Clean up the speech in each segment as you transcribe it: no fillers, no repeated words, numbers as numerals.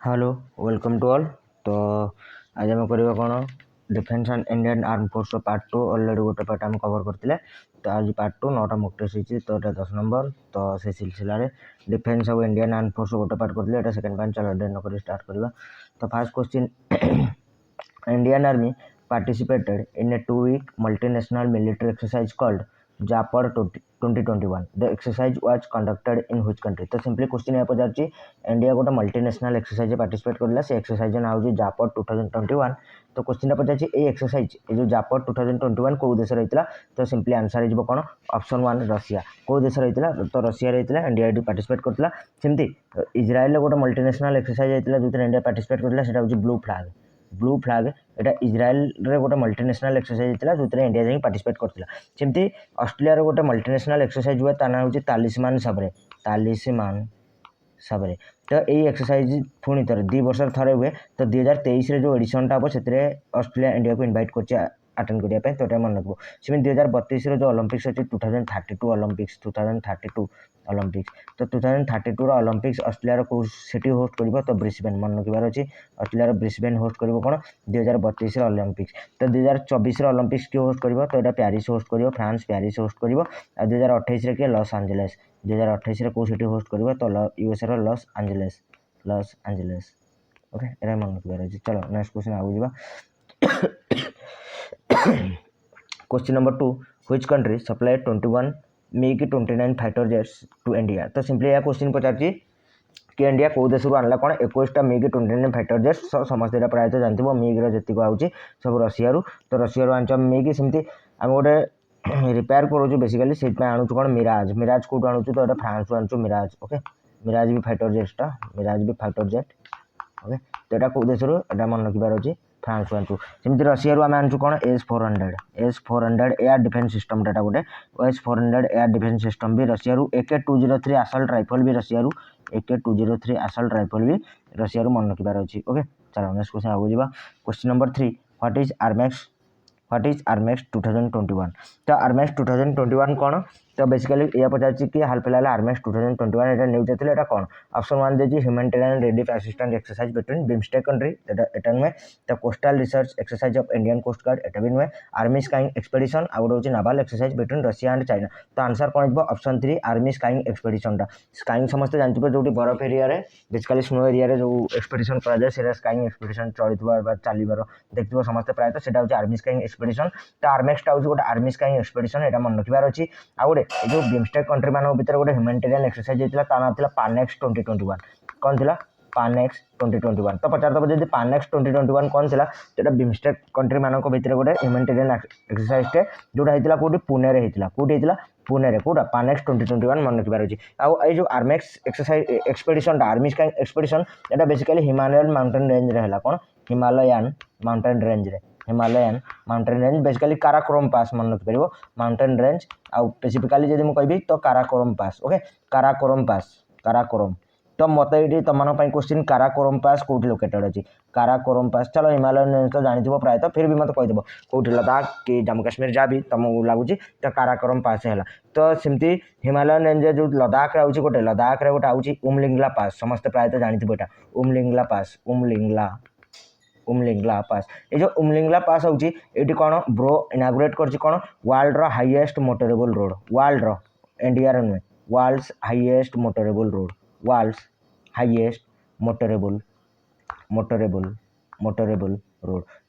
Hello welcome to all. तो आज आम करवा कौन defence and Indian arm force part 2 already गोटे पार्ट आम कवर करते। तो आज पार्ट 2 9टा मॉक टेस्ट होती तो ये 10 नंबर। तो से सिलसिला डिफेन्स और इंडियन आर्म फोर्स गोटे पार्ट करते सेकेंड पार्ट चलो डेट नक स्टार्ट करवा। तो fast question Indian army participated in a 2-week multinational military exercise called Japar 2021. The exercise was conducted in which country? तो सिंपली क्वेश्चन यहाँ पचार India गोटे multinational exercise participate करला से एक्सरसाइज ना हो जापर 2021। तो क्वेश्चन पचार ये एक्सरसाइज ये जो जापर 2021 कौ देश रही तो सिंपली आंसर हो कौन ऑप्शन 1 रशिया। कौ देश रही तो रशिया रही इंडिया ये पार्टिसिपेट करता। सेमती इज्राएल गोटे मल्टीनेशनल एक्सरसाइज होता जो इंडिया पार्टिसिपेट करता ब्लू फ्लाग एटा इज्राएल रे गोटे मल्टीनेशनल एक्सरसाइज होता जो इंडिया जाकि पार्टिसिपेट करता। सेमती ऑस्ट्रेलिया गोटे मल्टीनेशनल एक्सरसाइज हुए ता ना हूँ तालिस्मान सबरे। तो यही एक्सरसाइज पुणी थर 2 वर्ष थे हुए। तो 2023 जो एडिशनटा हम से ऑस्ट्रेलिया इंडिया को इनवाइट कर अटेंड करने तो मन रखो। सेम 2032 जो ओलंपिक्स अच्छी 2032 ओलंपिक्स तो 2032 ओलंपिक्स ऑस्ट्रेलिया को सिटी होस्ट कर तो ब्रिस्बेन मन रखार अच्छी ऑस्ट्रेलिया ब्रिस्बेन होस्ट कर कौन 2032 ओलंपिक्स। तो 2024 ओलंपिक्स किए होस्ट कर तो यहाँ पेरिस होस्ट कर फ्रांस पेरिस होस्ट कर 2028 किए लॉस एंजेलिस 2028 कौ सिटी होस्ट कर तो यूएसए लॉस एंजेलिस ओके ये मन रखार अच्छे। चलो नेक्स्ट क्वेश्चन आगे जावा। Question number 2 which country supply 21 MiG-29 fighter jets to India. तो सिंपली यह क्वेश्चन पचार कि इंडिया कौ देश आनला कौन 21टा MiG-29 फाइटर जेट्स समस्त प्रायः जानते मिग जी आऊँगी सब रशिया। तो रशिया आनी मिग सेमती आम गोटे रिपेयर करूँ बेसिकली से आणु कौन मिराज कौटू आणु तो ये फ्रांस आणु मिराज ओके मिराज भी फाइटर जेट्सटा मिराज भी फाइटर जेट ओके। तो यहाँ कौ देश मन रखार अच्छी फ्रांस आणु। सेमती रशिया आम आणु कौन S-400 एयर डिफेन्स सिस्टम डाटा गोटे S-400 एयर डिफेन्स सिस्टम भी रशिया। AK-203 आसल्ट राइफल भी रशिया AK-203 आसल्ट राइफल भी रशिया मन रखार अच्छी ओके। चलो नेक्स्ट क्वेश्चन आगे जावा। Question number 3 what is Armex 2021। तो आर्मेक्स 2021 कौन तो बेसिकली यह पचार कि हाल फिलहाल आर्मेक्स 2021 ये न्यूज आती है कौन ऑप्शन 1 देखिए humanitarian relief assistant exercise between BIMSTEC country एटा नुहे। तो coastal research exercise of Indian coast guard एटा भी नुहे। आर्मी स्काइंग एक्सपेडिशन आउ गोटे naval exercise between Russia and China. तो आंसर कौन हो option 3 army skiing expedition. Skiing समस्त जानते जो बरफ एरिया बेसिकली स्नो एरिया जो एक्सपेडिशन कराए स्काइंग एक्सपेडिशन चलता चलवर देखिए समस्त प्रायतः से आर्मी स्काइंग एक्सपेडिशन। तो आर्मेक्सटा हूँ गोटे आर्मी स्काइंग एक्सपेडिशन यहाँ मन रखार अच्छी। आउ गोटे जो बिम्स्टेक कंट्री मान भर गोटे ह्यूमैनिटेरियन एक्सरसाइज होता ना था पानेक्स 2021 कौन थी पानेक्स 2021। तो पचारदब जब पानेक्स 2021 कौन थी तो बिम्स्टेक कंट्री मान भर गोटे ह्यूमैनिटेरियन एक्सरसाइज जोटा होता कौटी पुणे कौटी पुणे कौटा पानेक्स 2021 मन रखार अच्छी। आई जो Armex exercise expedition army skiing expedition यहाँ बेसिकली हिमालयन माउंटेन रेंज है कौन Himalayan mountain range basically Karakoram pass मन रखिपर माउंटेन रेंज आउ स्पेसिफिकाली जब मुझे कहि तो काराकोरम पास ओके काराकोरम। तो मत ये तुम क्वेश्चन काराकोरम पास कौटी लोकेटेड अच्छी काराकोरम पास। चलो हिमालयन रेंज तो जानते प्रायतः फिर भी मत कहीदेव कौटी लद्दाख कि जम्मू काश्मीर जहाँ भी तुमको लगुच तो काराकोरम पास है। तो सेमती हिमालयन रेंज जो लद्दाख गोटे लद्दाख गोटे आउची उमलिंगला पास समस्त प्रायतः जानते यहाँ उमलिंगला पास ये जो उमलिंगला पास होची एटी कौन ब्रो इनागुरेट कर कौन वर्ल्ड रो हाईएस्ट मोटरेबल रोड वर्ल्ड रो इंडिया रे नुहे वर्ल्ड्स हाईएस्ट मोटरेबल रोड।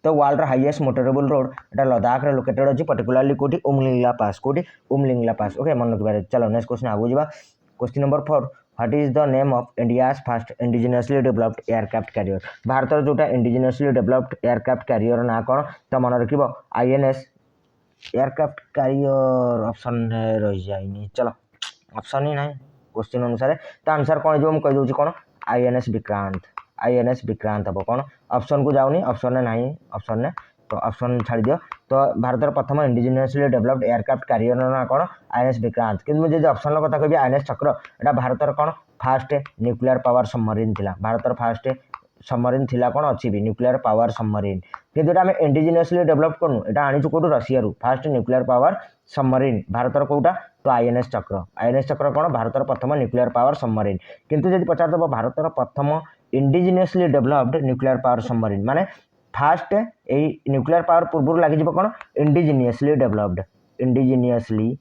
तो वर्ल्ड हाईएस्ट मोटरेबल रोड एटा लद्दाख रे लोकेटेड अच्छी पर्टिकुलरली कौटी उमलिंगला पास ओके मन रखिपारे। चलो नेक्स्ट क्वेश्चन आगे जावा। Question number 4 what is the name of India's first indigenously developed aircraft carrier. Bharat जोटा इंडिजिनियसली डेवलप्ड एयरक्राफ्ट कैरियर ना कौन तो मन रख INS एयरक्राफ्ट कैरियर ऑप्शन रही जाए। चलो ऑप्शन ही ना क्वेश्चन अनुसार तो आंसर कौन हो कहीदे कौन INS विक्रांत हम कौन ऑप्शन को जाऊनी ऑप्शन ने ना ऑप्शन ने तो ऑप्शन छाड़ दियो। तो भारत प्रथम इंडिजिनियसली डेवलप्ड एयरक्राफ्ट कैरियर ना कौन INS विक्रांत। कि मुझे ऑप्शन कथा कह INS चक्र यहाँ भारत कौन फास्ट न्यूक्लियर पावर सबमरीन थी भारत फास्ट सबमरीन थिला कौन अच्छी भी न्यूक्लियर पावर सबमरीन किंतु आम इंडिजिनियसली डेवलप करूँ यहाँ आनीचु कौटू Russia fast nuclear power submarine भारतर कौटा तो INS चक्र कौन भारतर प्रथम न्यूक्लियर पावर सबमरीन। किंतु जब पचारदब भारतर प्रथम indigenously developed nuclear power submarine माने फास्ट यही न्यूक्लियर पावर पूर्व लगे कौन indigenously developed indigenously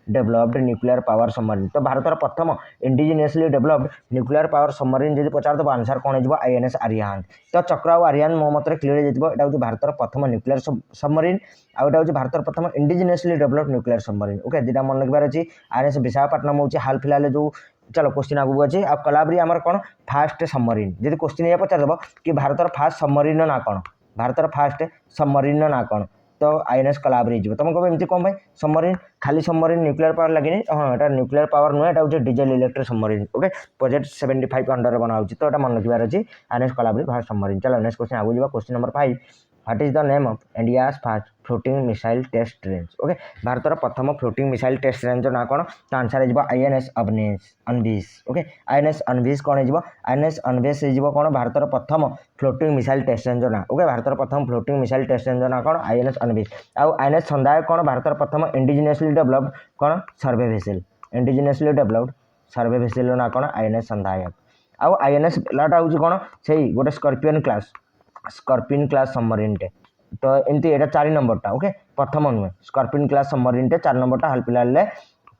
developed nuclear power submarine. तो भारतर प्रथम indigenously developed nuclear power submarine जब पचार देव आंसर कौन हो आईएनएस आरिहांत। तो चक्र और आरिहांत मो मत क्लीयर हो जाए हूँ भारतर प्रथम न्यूक्लियर सबमरीन आउटा हूँ भारतर प्रथम indigenously developed nuclear submarine. Okay दुटा मन रखिबार अच्छी आईएनएस विशाखापट्टनम हूँ हाल फिलहाल जो चलो क्वेश्चन आगू अच्छे आ कलाब्री आमर कौन फास्ट सबमरीन जब क्वेश्चन ये पचार देव कि भारतर फास्ट सबमरीन ना कौन भारतर फास्ट सबमरीन ना कौन तो आईएनएस कलाब्री हो तुम कह एमती कौन भाई सबमरीन खाली सबमरीन न्यूक्लियर पावर लगे हाँ यहाँ न्यूक्लियर पावर नुहे हूँ diesel electric submarine. Okay project 75 under बना हो तो मन रखिबार अच्छी आईएनएस कलाब्री फास्ट सबमरीन। चलो नेक्स्ट क्वेश्चन आगू जावा question number 5 what is the name of India's first floating missile test range. Okay भारतर प्रथम फ्लोटिंग मिसाइल टेस्ट रेंज ना कौन तो आंसर हो आईएनएस अनभिस। ओके आईएनएस अनभिस कौन हो आईएनएस अनभिस हो कौन भारतर प्रथम फ्लोटिंग मिसाइल टेस्ट रेंज ना। ओके भारतर प्रथम फ्लोटिंग मिसाइल टेस्ट रेंज ना कौन आईएनएस अनभिस। आउ आईएनएस संधायक कौन भारतर प्रथम इंडिजिनियसली डेभलप्ड कौन सर्वे भेसेल इंडिजिनियसली डेभलप्ड सर्वे भेसेल ना कौन आईएनएस संधायक। आउ आईएनएस बेलाटा हूँ कौन से गोटे स्कर्पिन क्लास सबमरीन टे तो एमती यहाँ 4 नंबरटा। ओके प्रथम नुहे स्कर्पिन क्लास सबमरीन टे 4 नंबरटा हाल फिलहाल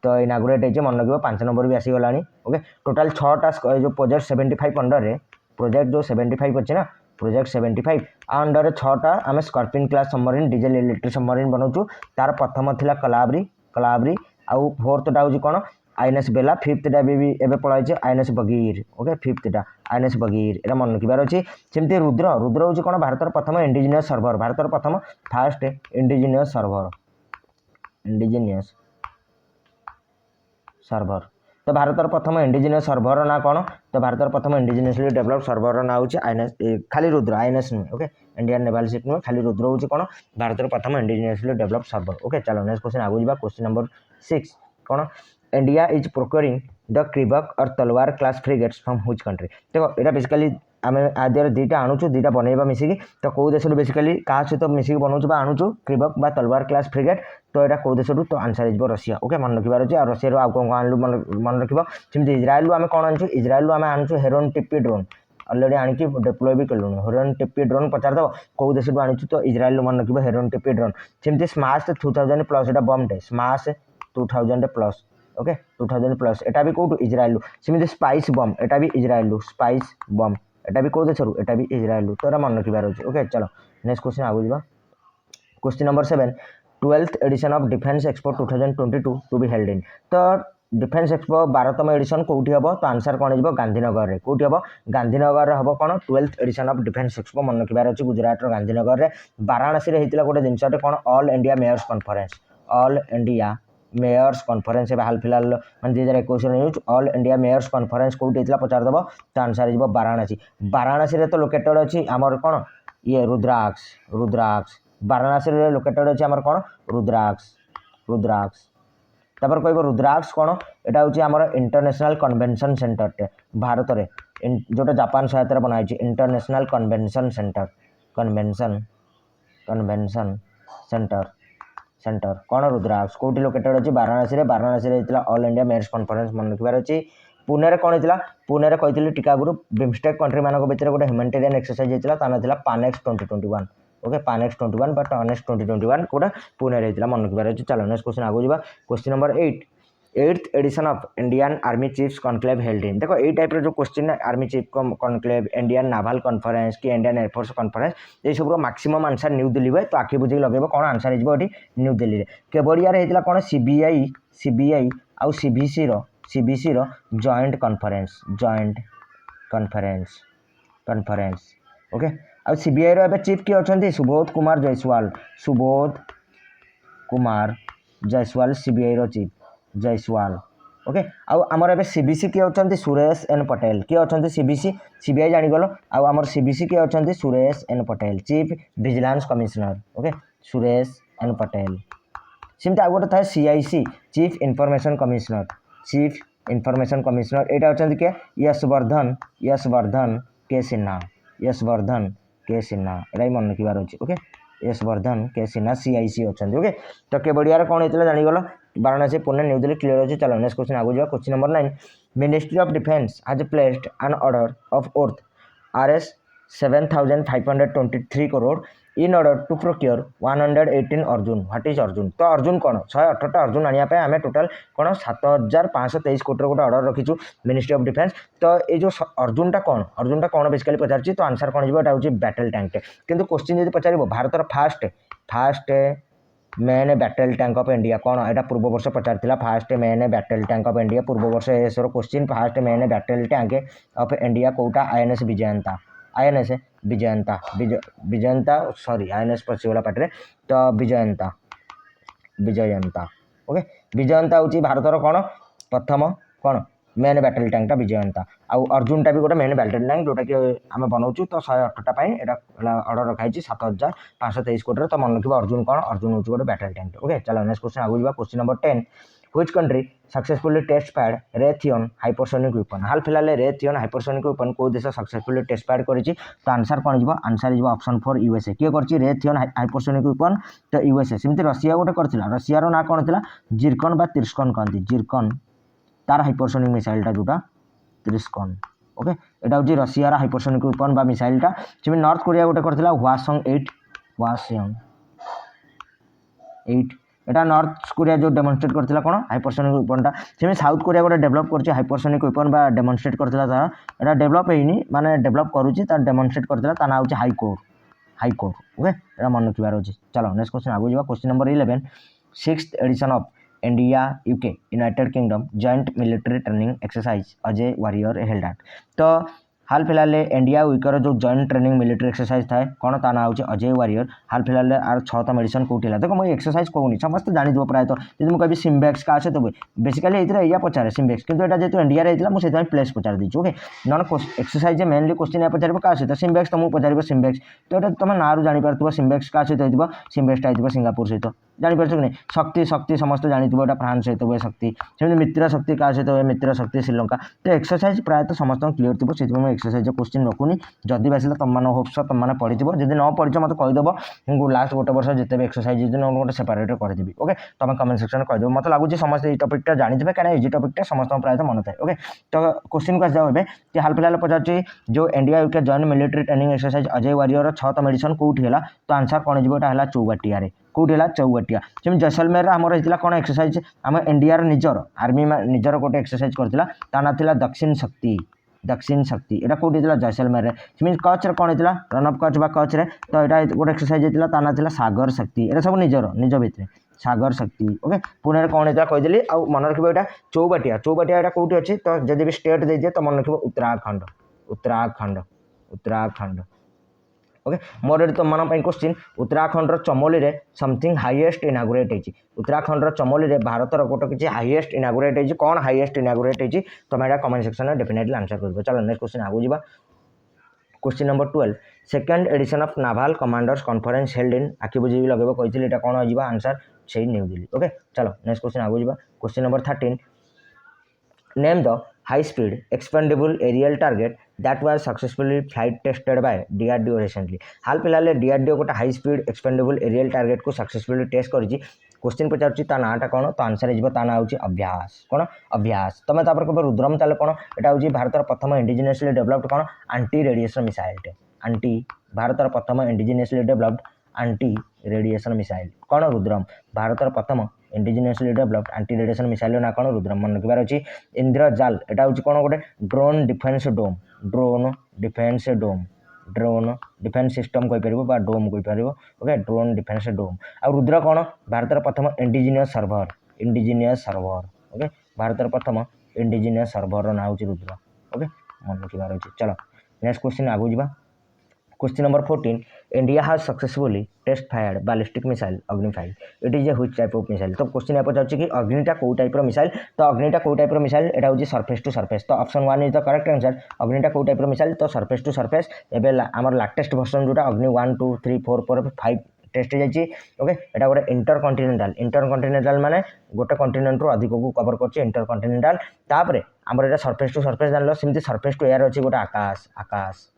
तो इनागुरेट होती मन रखिए 5 नंबर भी आसीगला। ओके टोटाल 6टा जो प्रोजेक्ट 75 अंडर रे प्रोजेक्ट जो 75 अच्छे ना प्रोजेक्ट 75 अंडर 6टा आम Scorpene class submarine diesel electric submarine बनाऊँ तार प्रथम थिला कलाब्री आउ फोर्थटा हूँ कौन आईएनएस बेला फिफ्थटा भी एवं पढ़ाई आईएनएस बगीर। ओके फिफ्थटा आईएनएस बगीर एटा मन रखिबार अच्छी सेमती रुद्र हूँ कौन भारतर प्रथम इंडिजिनियस सर्भर भारतर प्रथम फास्ट इंडिजिनियस सर्भर तो भारतर प्रथम इंडिजिनियस सर्भर ना कौन तो भारतर प्रथम इंडिजिनियसली डेभलप्ड सर्भर ना हूँ आईएनएस खाली रुद्र आईएनएस नुहे। ओके इंडियन नेवाल शिप नुहे खाली रुद्र हूँ कौन भारतर प्रथम इंडिजिनियसली डेभलप्ड सर्भर। ओके चलो नेक्स्ट क्वेश्चन आगू जावा क्वेश्चन नंबर 6 कौन इंडिया इज प्रोक्योरिंग द क्रिबक और तलवार class frigates from which country. देखो यहाँ बेसिकली आम आद्य दुईटा आणुचु दुईटा बनइबा मिसिकी तो कौ देश बेसिकली क्या सहित मिसिक बनाऊँ आणुचु क्रिबक बा तलवार क्लास फ्रिगेट तो यहाँ कौ देश तो आंसर हो रशिया। ओके मन रखिबार अच्छे आ रशिया आउ कौन आणलु मन रख सेमती इज्राएल आम कौन आनु इज्राएल आम आणुचु हेरोन टिप्पी ड्रोन अलरेडी आणिकी डिप्लॉय भी कलुण हेरोन टिप्पी ड्रोन पचार दब कौ देश आणुचु तो इज्राएल मन रख हेरोन टिप्पी ड्रोन सेमती स्माश 2000 प्लस यहाँ बम्टे स्माश 2000 प्लस। ओके 2000 प्लस एटा भी कौटू इज्राएल सेमती स्पाइस बम एटा भी इज्राएल स्पाइस बम एटा भी कौ देशरू एटा भी इज्राएल तो यहाँ मन रखिबार अच्छे। ओके चलो नेक्स्ट क्वेश्चन आगू जावा question number 7 12th edition of defence expo 2022 to be held in. तो डिफेंस एक्सपो 12तम एडिशन कौटी हम तो आंसर कौन हो गांधीनगर में कौटी हम गांधीनगर हम कौन 12th edition of defence expo मन रखिबार अच्छे गुजरात गांधीनगर में वाराणसी होता गोटे जिनटे कौन all India mayors conference all India mayors conference हाल फिलहाल मैं 2021 news all India mayors conference कौटी होता पचार दब तो आंसर हो वाराणसी तो लोकेटेड अच्छी आमर कौन ये रुद्राक्ष वाराणसी लोकेटेड अच्छी आमर कौन रुद्राक्ष तापर कह रुद्राक्ष कौन यहाँ हूँ आमर इंटरनेशनल कन्वेंशन सेंटर टे भारत में जोटा जापान सहायता बनाई इंटरनेशनल कन्वेंशन सेंटर कौन रुद्राक्ष कौटी लोकेटेड अच्छी वाराणसी होता ऑल इंडिया मेयर्स कॉन्फ्रेंस मन रखिबार अच्छी। पुणे में कौन होता पुणे में कही टीका गुरु बिमस्टेक कंट्री मान भर गोटे ह्यूमैनिटेरियन एक्सरसाइज होता ता ना पानेक्स 2021। ओके पानेक्स 21 बट अनेक्स 2021 कौटा पुणे होता मन रखिबार अच्छी। चलो नेक्स्ट क्वेश्चन आगू जावा question number 8th edition of Indian army chiefs conclave held in. देखो यही टाइप जो question army chief conclave Indian naval conference कि इंडियन एयरफोर्स कॉन्फ्रेंस ये सब मैक्सिमम आंसर न्यू दिल्ली हुए तो आखि बुझे लगे कौन आंसर हो न्यू दिल्ली में। केवड़िया होता कौन सीबीआई आउ सीबीसी जॉइंट कॉन्फ्रेंस। ओके आउ सीबीआई रो चीफ किए अच्छा सुबोध कुमार जायसवाल सीबीआई रो चीफ जायसवाल। ओके आमर ए सीबीसी किए अच्छा सुरेश एन पटेल किए अच्छा सीबीआई जानीगल आमर सीबीसी किए अच्छा Suresh N Patel chief vigilance commissioner. Okay Suresh N Patel सेमती आउ गोटे था सीआईसी चीफ इनफॉरमेशन कमिश्नर यहाँ अच्छा किए यशवर्धन के सिन्हा यहाँ मन रखिबार अच्छे। ओके यशवर्धन के सिन्हा सीआईसी अच्छा। ओके तो केवड़िया कौन होता जानीगल वाराणसी पुणे न्यू दिल्ली क्लियर अच्छे। चलो नेक्स्ट क्वेश्चन आगू जावा question number 9 Ministry of Defence has placed an order of worth Rs 7,523 crore in order to procure 118 Arjun. What is Arjun? तो अर्जुन कौन 118 अर्जुन आने आम टोटाल कौन 7,523 कोटी गोटे अर्डर रखीचु मिनिस्ट्री ऑफ डिफेन्स. तो ये जो अर्जुनटा कौन बेसिकली पचार तो आंसर कौन जी बैटल टैंक. किंतु क्वेश्चन जब पचार भारतर first main battle tank of India कौन यहाँ पूर्व वर्ष पचार first main battle tank of India पूर्व वर्ष एसर question first main battle tank of India कौटा INS Vijayanta. INS Vijayanta sorry INS पशिगला पाटे तो विजयंता ओके विजयंता हूँ भारतर कौन प्रथम कौन मेन बैटल टैंकटा विजयंता. आउ अर्जुनटा भी गोटे मेन बैटल टैंक जोटा कि आम बनाऊँ तो 118 यहाँ अर्डर रखाई 7,523 कोटी. तो मन रखिए अर्जुन कौन अर्जुन हूँ गोटे बैटल टैंक. ओके चलो नेक्स्ट क्वेश्चन आगे जावा. Question number 10 which country successfully test पैड रेथियन हाइपरसोनिक वेपन. हाल फिलहाल रेथियन हाइपरसोनिक वेपन को देश सक्सेसफुली टेस्ट पैड करी. तो आंसर कौन जी आंसर जी ऑप्शन 4 USA. किए कर रेथियन हाइपरसोनिक वेपन तो USA. सेमती रशिया गोटे कर रशियार ना कौन था जिरकन बा तिरस्कन कहती जिरकन तार हाइपरसोनिक मिसाइलटा जोटा त्रिस्कन. ओके यहाँ हूँ रशियार हाइपरसोनिक वेपन बा मिसाइलटा. सेम नॉर्थ कोरिया गोटे करथिला वासंग 8 एटा नॉर्थ कोरिया जो डेमोन्स्ट्रेट करथिला कोन हाइपरसोनिक वेपनटा. सेम साउथ कोरिया गोटे डेभलप करछि हाइपरसोनिक वेपन बा डेमोन्स्ट्रेट करथिला. तार एटा डेभलप हेइनी माने डेभलप करूछि तार डेमोन्स्ट्रेट करथिला. ता ना हूँ हाईकोर. ओके एटा मन रखिबार अछि. चलो नेक्स्ट क्वेश्चन आगु जिबा. Question number 11 6th edition of India UK United Kingdom joint military training exercise Ajay warrior held at. तो हाल फिलहाल इंडिया यूकर जो जॉइंट ट्रेनिंग मिलिट्री एक्सरसाइज थाए कौन ता ना हूँ अजय वारियर. हाल फिलहाल आर 6th मेडिसन कौटी है देखो मुझे एक्सरसाइज कहूनी समस्त जानी प्रायतः जब मुझे कभी सिम्बेक्स क्या सहित हुए बेसिकली ये पचारे सिम्बेक्स किंतु यहाँ जेहतु इंडिया होता मुझे प्लेस पचार देती. Okay non exercise mainly question पचार क्या सहित सिम्बेक्स तुमको पचार सिम्बेक्स. तो ये तुम ना जापर सिम्बेक्स क्या सहित हो सिम्बेक्सटा हो सिंगापुर सहित जापर कि नहीं. शक्ति समस्त जानी फ्रांस सहित हुए शक्ति सेमती मित्र शक्ति क्या सहित हुए मित्र शक्ति श्रीलंका. तो एक्सरसाइज प्रायतः समस्त क्लीयर थी से एक्सरसाइज क्वेश्चन रखुनी जदि बासिला तुम मैंने होप्स तुम मैंने पढ़ी जब न पढ़ी मत कहीदेव लास्ट गोटे वर्ष जिते भी एक्सरसाइज गोटे सेपरेट करदेवी. ओके तुम कमेंट सेक्शन कहीदेव मत लगुच समस्त ये टपिकटा जानते कहीं इजी टपिकटा समस्त प्रायतः मन थाए. ओके तो क्वेश्चन को आसाओ कि हाल फिलहाल पचार जो India UK joint military training exercise Ajay warrior 6th मेडिसन कौटी है. तो आंसर कौन जी चौगाटिया कौटी है चौगाटिया. सेम जैसलमेर आमर होता कौन एक्सरसाइज आम इंडिया निजर आर्मी निजर गोटे एक्सरसाइज करता ता ना था दक्षिण शक्ति यहाँ कौटी जैसलमेर. सेम कच्छ कौन होता रन ऑफ कच्छ कच्छ रे तो यहाँ गोटे एक्सरसाइज होता ता ना था सागर शक्ति. यहाँ सब निज भितर सागर शक्ति. ओके पुणे कौन होता कहीदेली आउ मन रखिए यहाँ चौबाटिया यहाँ कौटी अच्छी तो जब भी स्टेट दे दिए तो मन रखिए उत्तराखंड. ओके मोर ये तुम मन क्वेश्चन उत्तराखंड चमोली रे समथिंग हाईएस्ट इनागुरेट होती. उत्तराखंड चमोली रे भारतर गोटे किसी हाईएस्ट इनागुरेट होती कौन हाईएस्ट इनागुरेट होती तुम यहाँ कमेंट सेक्शन में डेफिनेटली आंसर कर. चलो नेक्स्ट क्वेश्चन आगू जावा. Question number 12 second edition of naval commanders conference held in आखि बुझे लगे कही ये कौन हो आंसर से न्यू दिल्ली. ओके चलो नेक्स्ट क्वेश्चन आगू जावा. Question number 13 name the high speed expendable aerial target that was successfully flight tested by DRDO recently. हाल फिलहाल DRDO गोटे high speed expendable aerial target को सक्सेसफुली टेस्ट करी. क्वेश्चन पचार नाटा कौन तो आंसर हो ना हूँ अभ्यास कौन अभ्यास. तुम तापर कब रुद्रम ताले कौन यहाँ हूँ भारतर प्रथम इंडिजिनियसली डेभलप्ड कौन आंटी रेडिएशन मिसाइल भारतर प्रथम indigenously developed aunty radiation missile कौन रुद्रम. भारतर प्रथम indigenously developed aunty radiation missile ना कौन रुद्रम मन रखिबार अच्छी. इंद्रजाल यहाँ हूँ कौन गोटे ड्रोन डिफेन्स सिस्टम कहीपर बा डोम कहीपर. ओके ड्रोन डिफेन्स डोम. आ रुद्र कौन भारतर प्रथम इंडिजिनियस सर्भर. ओके भारतर प्रथम इंडिजिनियस सर्भर ना हूँ रुद्र. ओके मन रखिबार अच्छी. चलो नेक्स्ट क्वेश्चन आगू जावा. Question number 14 India has successfully test fired ballistic missile Agni 5. It is a which type of missile. तो क्वेश्चन यहाँ पचार कि अग्निटा कौ टाइप मिसाइल. तो अग्निटा कौ टाइप मिसाइल यहाँ हूँ सरफेस टू सरफेस. तो option 1 is the correct answer. अग्निटा कौ टाइप मिसाइल तो सरफेस टू सरफेस. एवं आम लाटेस्ट वर्जन जोटा अग्नि 1 2 3 4 5 टेस्ट जाइए. ओके यहाँ गोटे इंटरकंटिनेंटाल माने गोटे कंटिनेंट रु अधिक को कवर कर इंटरकंटिनेंटाल. तापर आमर यहाँ सरफेस टू सरफेस जान सेमती सरफेस टू एयर अच्छी गोटे आकाश.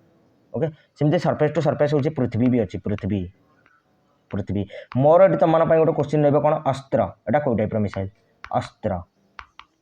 ओके सेमती सरफेस टू सरफेस हूँ पृथ्वी भी अच्छी पृथ्वी. मोर ये तुम मन गोटे क्वेश्चन रहा कौन अस्त्र. यहाँ कौ टाइप मिसाइल अस्त्र.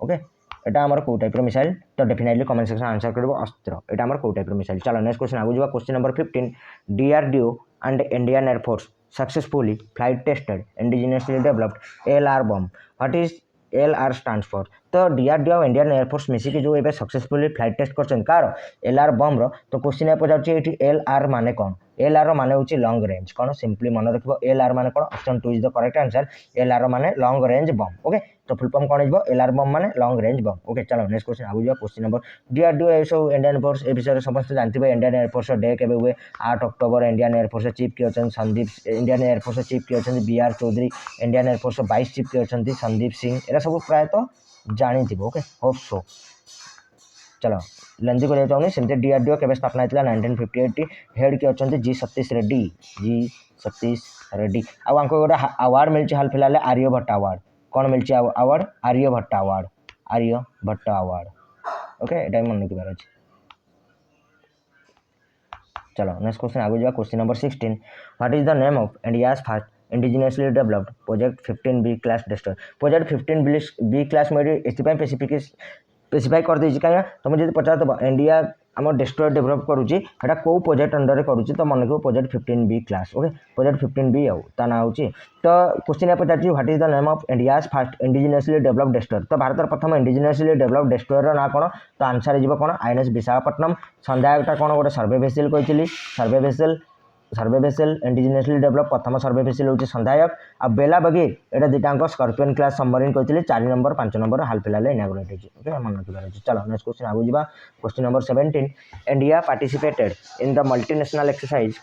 ओके एटा आमर को टाइप मिसाइल तो डेफिनेटली कमेंट सेक्शन आंसर करिवो अस्त्र एटा आमर को टाइप मिसाइल। चलो नेक्स्ट क्वेश्चन आगु जवा question number 15 DRDO and Indian air force successfully flight tested indigenously developed LR bomb. What is LR stands for? तो डीआरडीओ और इंडियन एयरफोर्स मिसिकी जो एबे सक्सेसफुली फ्लाइट टेस्ट करछन कार एलआर बम रो तो क्वेश्चन ए पचाउची एठी एलआर माने कोन एलआर माने होची लॉन्ग रेंज कोन सिंपली मन रखिबो एलआर माने कोन option 2 is the correct answer LR माने लॉन्ग रेंज बम ओके तो फुल फॉर्म कोन हिजबो एलआर बम माने लॉन्ग रेंज बम ओके चलो नेक्स्ट क्वेश्चन आगु जा क्वेश्चन नंबर डीआरडीओ एसो इंडियन फोर्स ए विषय समस्त जानथिबे इंडियन एयरफोर्स डे केबे हुए 8 अक्टोबर इंडियन एयरफोर्स चीफ के अछन संदीप इंडियन एयरफोर्स चीफ के अछन BR Chaudhari Indian air force vice chief के अछन संदीप सिंह एरा सब प्राय तो जानी थी ओके होप सो चलो लेंदी को चाहूँ सेमती डीआरडीओ केबे स्थापना होता 1958 हेड किए अच्छा जी सतीश रेड्डी आउ गोटे अवार्ड मिली हाल फिलहाल आर्यभट्ट अवार्ड कौन मिली अवार्ड आर्यभट्ट अवार्ड ओके ये मन रखिबार अच्छे। चलो नेक्स्ट क्वेश्चन आगे जावा question number 16 what is the name of India's first indigenously developed project 15B class destroyer project 15B class में एथपाई स्पेसिफाई कर देछि कहीं तुम जब पचार दब इंडिया आम डेस्ट्रॉयर डेभलप करुच्ची एटा कौ प्रोजेक्ट अंडर में करुच्ची तो मन रखो project 15B class okay project 15B आउ ता ना होची तो question A Pachar what is the name of India's first indigenously developed destroyer तो भारत प्रथम इंडिजिनियसली डेवलप्ड डेस्ट्रॉयर ना कौन तो आंसर हो कौन आईएनएस विशाखापट्टनम संध्याटा कौन गोटे सर्वे भेसेल कही सर्वे भेसेल इंडिजिनियसली डेवलप प्रथम सर्वे भेसेल होची संधायक आ बेला बगीर एटा दुटाक स्कॉर्पियन क्लास सबमरीन कही 4 नंबर 5 नंबर हाल फिलहाल इनागुरेट होची ओके मन रखिबार अछि। चलो नेक्स्ट क्वेश्चन आगु जिबा question number 17 India participated in the multinational exercise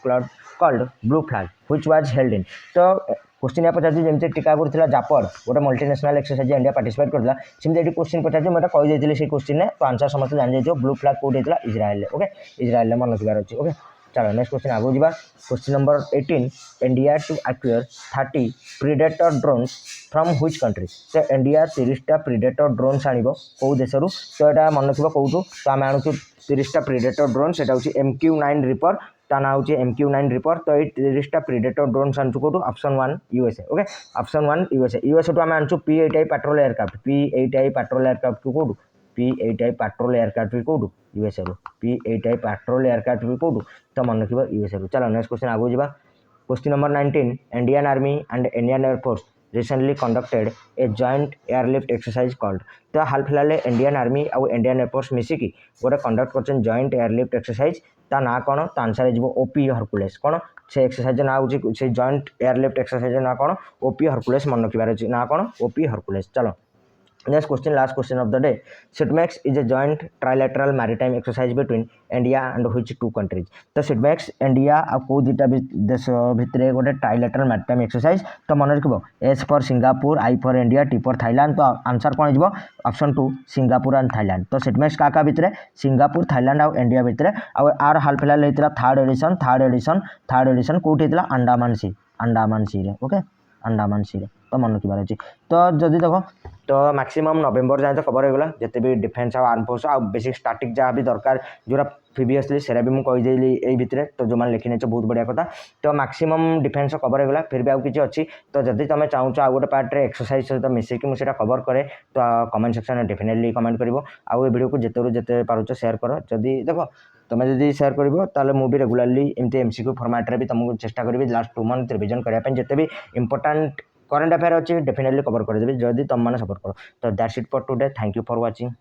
called blue flag which was held in तो क्वेश्चन या पचार जमी टीकापुर थी जापड़ गोटे मल्टीनेशनल एक्सरसाइज इंडिया पार्टिसिपेट करता सेमती क्वेश्चन पचार मुझे कही से क्वेश्चन में तो आंसर समस्त जान जाइए ब्लू फ्लैग कौट होता इज्राएल ओके इज्राएल मन रखिबार अच्छे ओके। चलो नेक्स्ट क्वेश्चन आगु जावा question number 18 India to acquire 30 predator drones from which country तो इंडिया 30टा प्रीडेटर ड्रोन्स आनिबो कौ देशरू तो यहाँ मन रखिबो कौटू तो आम आणुचु 30टा प्रीडेटर ड्रोन्स एटा होची MQ9 रिपर ता ना होची MQ9 रिपर तो ये 30टा प्रीडेटर ड्रोन्स आनचु कौटू option 1 USA okay option 1 USA टू आम आणुचु P8I पेट्रोल एयरक्राफ्ट को कौटू P8I पेट्रोल एयरक्राफ्ट भी कौटू यूएसए रू P8I पेट्रोल एयरक्राफ्ट भी कौटू तो मन रखिबो यूएसए रू। चलो नेक्स्ट क्वेश्चन आगु जिबा question number 19 Indian army and Indian air force recently conducted a joint airlift exercise called तो हाल फिलहाल इंडियन आर्मी और इंडियन एयरफोर्स मिसिकी गोटे कंडक्ट कर जॉइंट एयरलिफ्ट एक्सरसाइज ता ना कौन तो आंसर हो ओपी हरकुलेस कौन से एक्सरसाइज ना हूँ से जॉइंट एयरलिफ्ट एक्सरसाइज ना कौन ओपी हरकुलेस मन रखिबार अच्छे ना कौन ओपी हरकुलेस। चलो next question last question of the day SITMEX is a joint trilateral maritime exercise between India and which two countries तो सिटमैक्स इंडिया और कौ दुटा देश भितर गोटे ट्राइलेटरल मैरीटाइम एक्सरसाइज तो मन रखिबो S for Singapore I for India T for Thailand तो आंसर कौन हो ऑप्शन 2 सिंगापुर एंड थाईलैंड तो सिटमैक्स का भितर सिंगापुर थाईलैंड और इंडिया भितर आर हाल फिलहाल होता थर्ड एडिशन कौट होता अंडमान सी रे ओके अंडमान सी रे तो मन रखिबार अच्छे। तो जदि देख तो मैक्सिमम नवेम्बर जाए तो कवर होगा जिते भी डिफेन्स और आर्म फोर्स और बेसिक स्टार्टिंग जहाँ भी दरकार जोरा प्रिवियसली सेरा भी मुझे यही भितर तो जो मैंने लिखी बहुत बढ़िया कथा तो मैक्सिमम डिफेन्स कवर होगा फिर भी आउ किसी अच्छी तो जदि तुम चाहूँ आ गोटे पार्टे एक्सरसाइज सहित मिसेक मुझे कवर करे तो कमेंट सेक्शन में डेफिनेटली कमेंट कर आउ वीडियो को जिते पारुच सेयार कर जदि देख तुम जब सेयार कर मुझे रेगुलाली एमती MCQ फॉर्मेट भी तुमको चेष्टा करी लास्ट 2 मंथ रिविजन करने जिते भी इंपोर्टेंट करेंट अफेयर अच्छी डेफिनेटली कवर करदेवी जदि तुम मैंने सपोर्ट करो तो that's it for today thank you for watching.